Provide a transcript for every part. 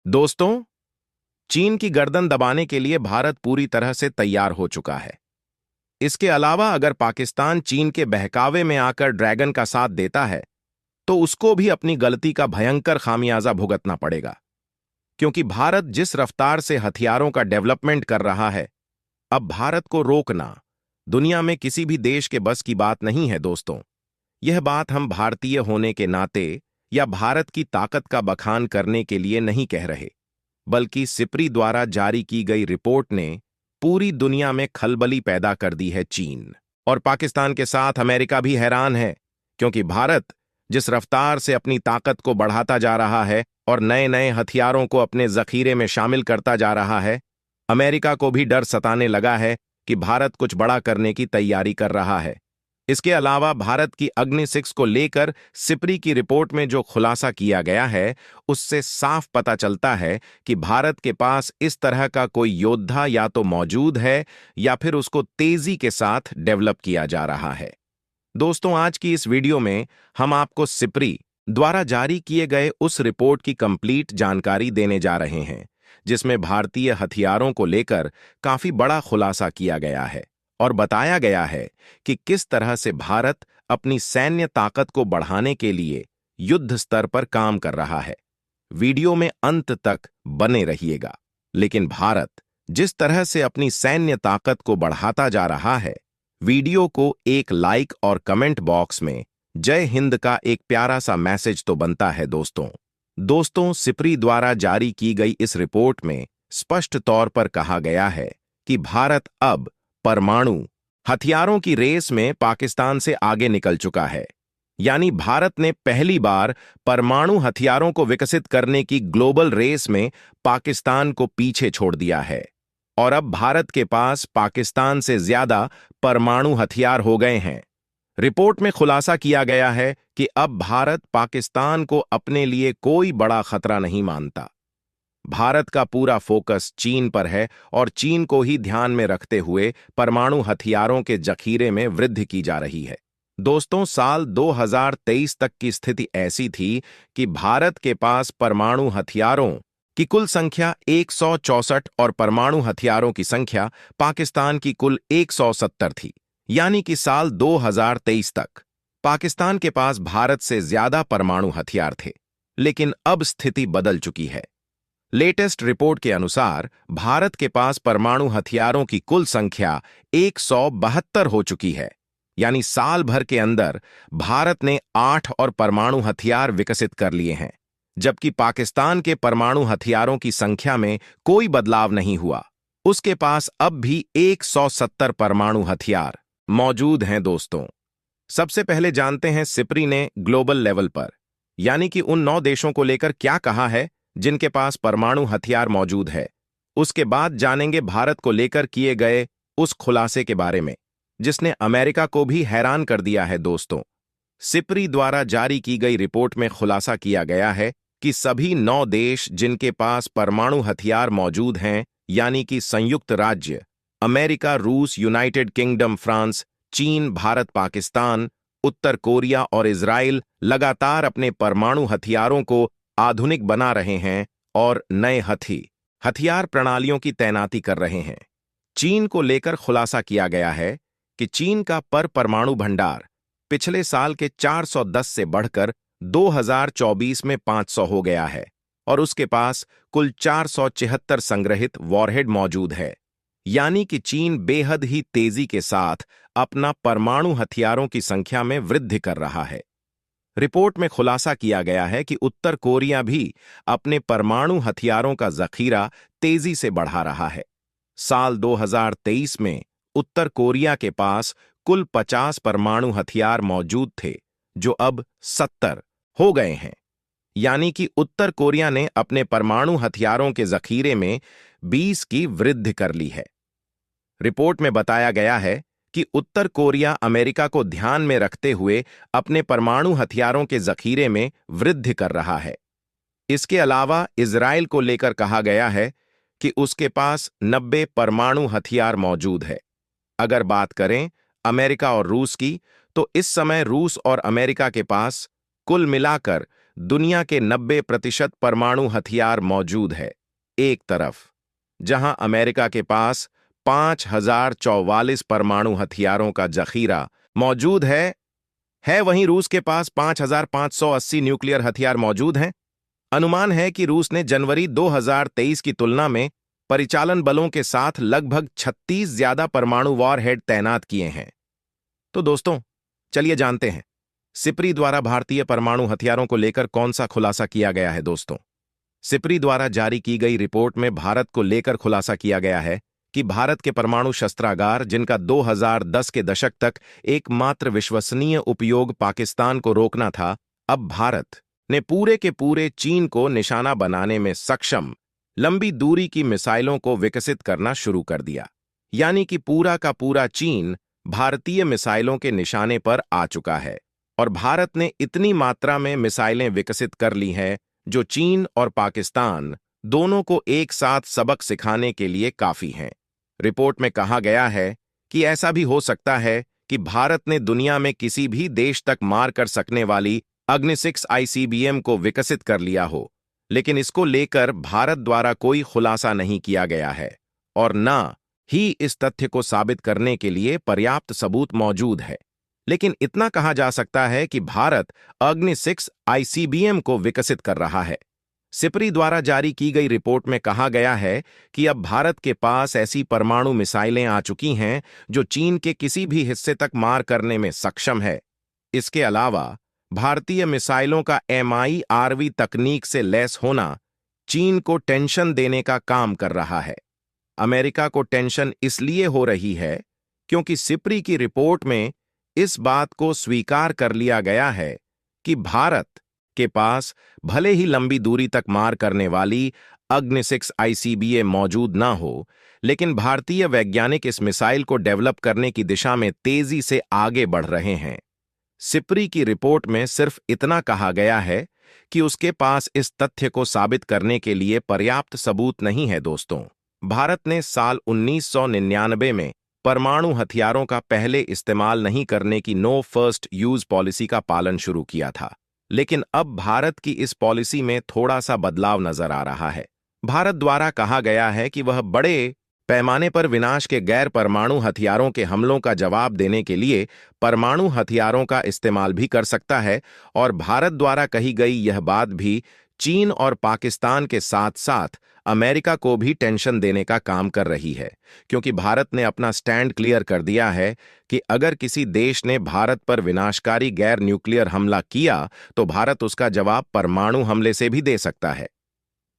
दोस्तों, चीन की गर्दन दबाने के लिए भारत पूरी तरह से तैयार हो चुका है। इसके अलावा अगर पाकिस्तान चीन के बहकावे में आकर ड्रैगन का साथ देता है, तो उसको भी अपनी गलती का भयंकर खामियाजा भुगतना पड़ेगा। क्योंकि भारत जिस रफ्तार से हथियारों का डेवलपमेंट कर रहा है, अब भारत को रोकना दुनिया में किसी भी देश के बस की बात नहीं है। दोस्तों, यह बात हम भारतीय होने के नाते या भारत की ताकत का बखान करने के लिए नहीं कह रहे, बल्कि सिप्री द्वारा जारी की गई रिपोर्ट ने पूरी दुनिया में खलबली पैदा कर दी है। चीन और पाकिस्तान के साथ अमेरिका भी हैरान है, क्योंकि भारत जिस रफ्तार से अपनी ताकत को बढ़ाता जा रहा है और नए नए हथियारों को अपने जखीरे में शामिल करता जा रहा है, अमेरिका को भी डर सताने लगा है कि भारत कुछ बड़ा करने की तैयारी कर रहा है। इसके अलावा भारत की अग्नि-6 को लेकर सिप्री की रिपोर्ट में जो खुलासा किया गया है, उससे साफ पता चलता है कि भारत के पास इस तरह का कोई योद्धा या तो मौजूद है या फिर उसको तेजी के साथ डेवलप किया जा रहा है। दोस्तों, आज की इस वीडियो में हम आपको सिप्री द्वारा जारी किए गए उस रिपोर्ट की कंप्लीट जानकारी देने जा रहे हैं, जिसमें भारतीय हथियारों को लेकर काफी बड़ा खुलासा किया गया है और बताया गया है कि किस तरह से भारत अपनी सैन्य ताकत को बढ़ाने के लिए युद्ध स्तर पर काम कर रहा है। वीडियो में अंत तक बने रहिएगा। लेकिन भारत जिस तरह से अपनी सैन्य ताकत को बढ़ाता जा रहा है, वीडियो को एक लाइक और कमेंट बॉक्स में जय हिंद का एक प्यारा सा मैसेज तो बनता है। दोस्तों, सिप्री द्वारा जारी की गई इस रिपोर्ट में स्पष्ट तौर पर कहा गया है कि भारत अब परमाणु हथियारों की रेस में पाकिस्तान से आगे निकल चुका है। यानी भारत ने पहली बार परमाणु हथियारों को विकसित करने की ग्लोबल रेस में पाकिस्तान को पीछे छोड़ दिया है और अब भारत के पास पाकिस्तान से ज्यादा परमाणु हथियार हो गए हैं। रिपोर्ट में खुलासा किया गया है कि अब भारत पाकिस्तान को अपने लिए कोई बड़ा खतरा नहीं मानता। भारत का पूरा फोकस चीन पर है और चीन को ही ध्यान में रखते हुए परमाणु हथियारों के जखीरे में वृद्धि की जा रही है। दोस्तों, साल 2023 तक की स्थिति ऐसी थी कि भारत के पास परमाणु हथियारों की कुल संख्या 164 और परमाणु हथियारों की संख्या पाकिस्तान की कुल 170 थी। यानी कि साल 2023 तक पाकिस्तान के पास भारत से ज्यादा परमाणु हथियार थे। लेकिन अब स्थिति बदल चुकी है। लेटेस्ट रिपोर्ट के अनुसार भारत के पास परमाणु हथियारों की कुल संख्या 172 हो चुकी है। यानी साल भर के अंदर भारत ने 8 और परमाणु हथियार विकसित कर लिए हैं, जबकि पाकिस्तान के परमाणु हथियारों की संख्या में कोई बदलाव नहीं हुआ। उसके पास अब भी 170 परमाणु हथियार मौजूद हैं। दोस्तों, सबसे पहले जानते हैं सिप्री ने ग्लोबल लेवल पर, यानी कि उन 9 देशों को लेकर क्या कहा है जिनके पास परमाणु हथियार मौजूद है। उसके बाद जानेंगे भारत को लेकर किए गए उस खुलासे के बारे में, जिसने अमेरिका को भी हैरान कर दिया है। दोस्तों, सिप्री द्वारा जारी की गई रिपोर्ट में खुलासा किया गया है कि सभी 9 देश जिनके पास परमाणु हथियार मौजूद हैं, यानी कि संयुक्त राज्य अमेरिका, रूस, यूनाइटेड किंगडम, फ्रांस, चीन, भारत, पाकिस्तान, उत्तर कोरिया और इजराइल लगातार अपने परमाणु हथियारों को आधुनिक बना रहे हैं और नए हथियार प्रणालियों की तैनाती कर रहे हैं। चीन को लेकर खुलासा किया गया है कि चीन का परमाणु भंडार पिछले साल के 410 से बढ़कर 2024 में 500 हो गया है और उसके पास कुल 476 संग्रहित वॉरहेड मौजूद है। यानी कि चीन बेहद ही तेजी के साथ अपना परमाणु हथियारों की संख्या में वृद्धि कर रहा है। रिपोर्ट में खुलासा किया गया है कि उत्तर कोरिया भी अपने परमाणु हथियारों का जखीरा तेजी से बढ़ा रहा है। साल 2023 में उत्तर कोरिया के पास कुल 50 परमाणु हथियार मौजूद थे, जो अब 70 हो गए हैं। यानी कि उत्तर कोरिया ने अपने परमाणु हथियारों के जखीरे में 20 की वृद्धि कर ली है। रिपोर्ट में बताया गया है कि उत्तर कोरिया अमेरिका को ध्यान में रखते हुए अपने परमाणु हथियारों के जखीरे में वृद्धि कर रहा है। इसके अलावा इजराइल को लेकर कहा गया है कि उसके पास 90 परमाणु हथियार मौजूद है। अगर बात करें अमेरिका और रूस की, तो इस समय रूस और अमेरिका के पास कुल मिलाकर दुनिया के 90% परमाणु हथियार मौजूद है। एक तरफ जहां अमेरिका के पास 5,044 परमाणु हथियारों का जखीरा मौजूद है वहीं रूस के पास 5,580 न्यूक्लियर हथियार मौजूद हैं। अनुमान है कि रूस ने जनवरी 2023 की तुलना में परिचालन बलों के साथ लगभग 36 ज्यादा परमाणु वॉरहेड तैनात किए हैं। तो दोस्तों, चलिए जानते हैं सिप्री द्वारा भारतीय परमाणु हथियारों को लेकर कौन सा खुलासा किया गया है। दोस्तों, सिप्री द्वारा जारी की गई रिपोर्ट में भारत को लेकर खुलासा किया गया है कि भारत के परमाणु शस्त्रागार, जिनका 2010 के दशक तक एकमात्र विश्वसनीय उपयोग पाकिस्तान को रोकना था, अब भारत ने पूरे के पूरे चीन को निशाना बनाने में सक्षम लंबी दूरी की मिसाइलों को विकसित करना शुरू कर दिया। यानी कि पूरा का पूरा चीन भारतीय मिसाइलों के निशाने पर आ चुका है और भारत ने इतनी मात्रा में मिसाइलें विकसित कर ली हैं जो चीन और पाकिस्तान दोनों को एक साथ सबक सिखाने के लिए काफी हैं। रिपोर्ट में कहा गया है कि ऐसा भी हो सकता है कि भारत ने दुनिया में किसी भी देश तक मार कर सकने वाली अग्नि-6 ICBM को विकसित कर लिया हो, लेकिन इसको लेकर भारत द्वारा कोई खुलासा नहीं किया गया है और न ही इस तथ्य को साबित करने के लिए पर्याप्त सबूत मौजूद है। लेकिन इतना कहा जा सकता है कि भारत अग्नि-6 ICBM को विकसित कर रहा है। सिप्री द्वारा जारी की गई रिपोर्ट में कहा गया है कि अब भारत के पास ऐसी परमाणु मिसाइलें आ चुकी हैं जो चीन के किसी भी हिस्से तक मार करने में सक्षम है। इसके अलावा भारतीय मिसाइलों का MIRV तकनीक से लैस होना चीन को टेंशन देने का काम कर रहा है। अमेरिका को टेंशन इसलिए हो रही है क्योंकि सिप्री की रिपोर्ट में इस बात को स्वीकार कर लिया गया है कि भारत के पास भले ही लंबी दूरी तक मार करने वाली अग्नि-6 ICBM मौजूद ना हो, लेकिन भारतीय वैज्ञानिक इस मिसाइल को डेवलप करने की दिशा में तेजी से आगे बढ़ रहे हैं। सिप्री की रिपोर्ट में सिर्फ इतना कहा गया है कि उसके पास इस तथ्य को साबित करने के लिए पर्याप्त सबूत नहीं है। दोस्तों, भारत ने साल 1999 में परमाणु हथियारों का पहले इस्तेमाल नहीं करने की नो फर्स्ट यूज पॉलिसी का पालन शुरू किया था, लेकिन अब भारत की इस पॉलिसी में थोड़ा सा बदलाव नजर आ रहा है। भारत द्वारा कहा गया है कि वह बड़े पैमाने पर विनाश के गैर परमाणु हथियारों के हमलों का जवाब देने के लिए परमाणु हथियारों का इस्तेमाल भी कर सकता है और भारत द्वारा कही गई यह बात भी चीन और पाकिस्तान के साथ साथ अमेरिका को भी टेंशन देने का काम कर रही है, क्योंकि भारत ने अपना स्टैंड क्लियर कर दिया है कि अगर किसी देश ने भारत पर विनाशकारी गैर न्यूक्लियर हमला किया तो भारत उसका जवाब परमाणु हमले से भी दे सकता है।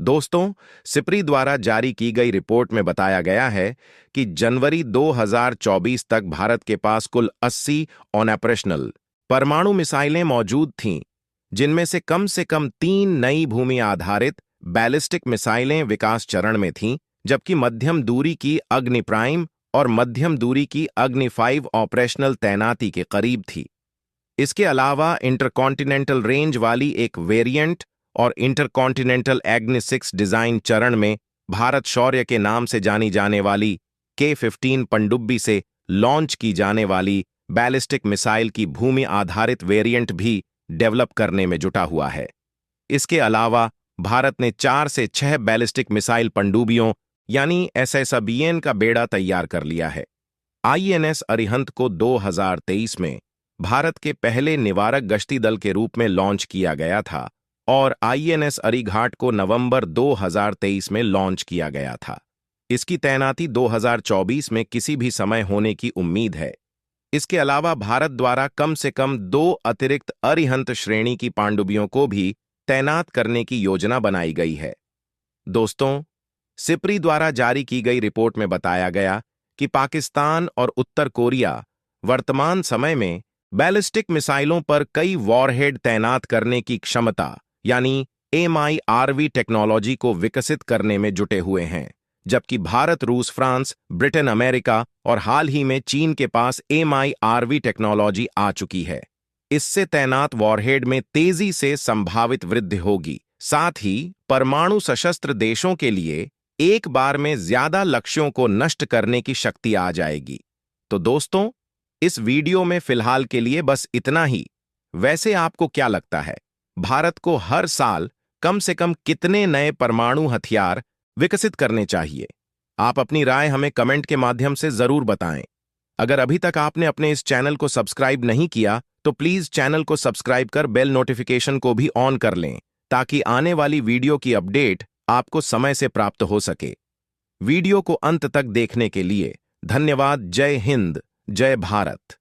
दोस्तों, सिप्री द्वारा जारी की गई रिपोर्ट में बताया गया है कि जनवरी 2024 तक भारत के पास कुल 80 ऑपरेशनल परमाणु मिसाइलें मौजूद थीं, जिनमें से कम 3 नई भूमि आधारित बैलिस्टिक मिसाइलें विकास चरण में थीं, जबकि मध्यम दूरी की अग्नि प्राइम और मध्यम दूरी की अग्नि 5 ऑपरेशनल तैनाती के करीब थी। इसके अलावा इंटरकॉन्टिनेंटल रेंज वाली एक वेरिएंट और इंटरकॉन्टिनेंटल अग्नि-6 डिजाइन चरण में भारत शौर्य के नाम से जानी जाने वाली K-15 पनडुब्बी से लॉन्च की जाने वाली बैलिस्टिक मिसाइल की भूमि आधारित वेरिएंट भी डेवलप करने में जुटा हुआ है। इसके अलावा भारत ने 4 से 6 बैलिस्टिक मिसाइल पनडुब्बियों यानी SSBN का बेड़ा तैयार कर लिया है। INS अरिहंत को 2023 में भारत के पहले निवारक गश्ती दल के रूप में लॉन्च किया गया था और INS अरिघाट को नवंबर 2023 में लॉन्च किया गया था। इसकी तैनाती 2024 में किसी भी समय होने की उम्मीद है। इसके अलावा भारत द्वारा कम से कम 2 अतिरिक्त अरिहंत श्रेणी की पनडुब्बियों को भी तैनात करने की योजना बनाई गई है। दोस्तों, सिप्री द्वारा जारी की गई रिपोर्ट में बताया गया कि पाकिस्तान और उत्तर कोरिया वर्तमान समय में बैलिस्टिक मिसाइलों पर कई वॉरहेड तैनात करने की क्षमता यानी MIRV टेक्नोलॉजी को विकसित करने में जुटे हुए हैं, जबकि भारत, रूस, फ्रांस, ब्रिटेन, अमेरिका और हाल ही में चीन के पास MIRV टेक्नोलॉजी आ चुकी है। इससे तैनात वॉरहेड में तेजी से संभावित वृद्धि होगी। साथ ही परमाणु सशस्त्र देशों के लिए एक बार में ज्यादा लक्ष्यों को नष्ट करने की शक्ति आ जाएगी। तो दोस्तों, इस वीडियो में फिलहाल के लिए बस इतना ही। वैसे आपको क्या लगता है, भारत को हर साल कम से कम कितने नए परमाणु हथियार विकसित करने चाहिए? आप अपनी राय हमें कमेंट के माध्यम से जरूर बताएं। अगर अभी तक आपने अपने इस चैनल को सब्सक्राइब नहीं किया तो प्लीज चैनल को सब्सक्राइब कर बेल नोटिफिकेशन को भी ऑन कर लें ताकि आने वाली वीडियो की अपडेट आपको समय से प्राप्त हो सके। वीडियो को अंत तक देखने के लिए धन्यवाद। जय हिंद, जय भारत।